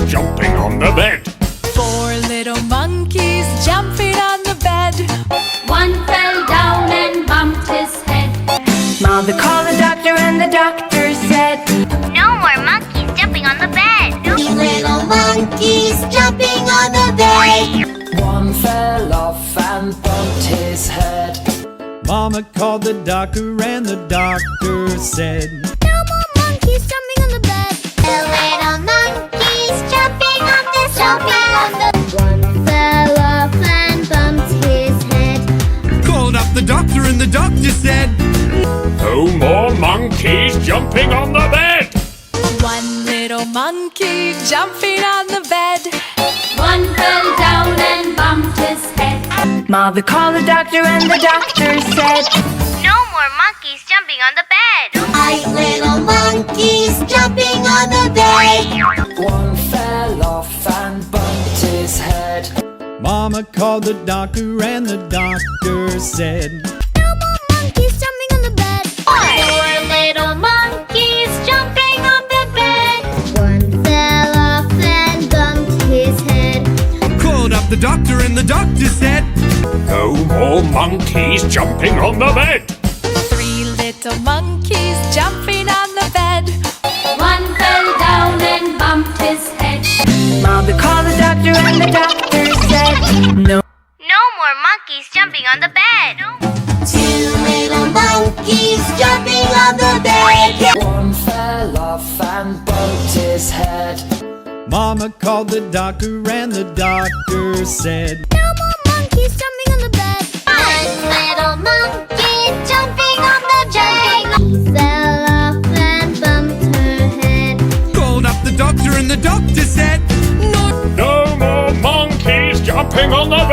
jumping on the bed. 4 little monkeys jumping on the bed. One fell down and bumped his head. Mother called the doctor and the doctor said, No more monkeys jumping on the bed. Little monkeys jumping on the bed. One fell off and bumped his head. Mama called the doctor and the doctor said, No more monkeys jumping on the bed. The little monkeys jumping on the One fell off and bumped his head. Called up the doctor and the doctor said, No more monkeys jumping on the bed. 1 little monkey jumping on the bed. One fell down and bumped his head. Mother called the doctor and the doctor said, No more monkeys jumping on the bed. 5 little monkeys jumping on the bed. One fell off and bumped his head. Mama called the doctor and the doctor said, No more monkeys jumping on the bed. 4 little monkeys jumping on the bed. One fell off and bumped his head. Called up the doctor and the doctor said, No more monkeys jumping on the bed. 3 little monkeys jumping on the bed. One fell down and bumped his head. Mother called the doctor and the doctor said, No. No more monkeys jumping on the bed. 2 little monkeys jumping on the bed. One fell off and bumped his head. Mama called the doctor and the doctor said, No more monkeys jumping on the bed. 1 little monkey jumping on the bed. He fell off and bumped her head. Called up the doctor and the doctor said, No more monkeys jumping on the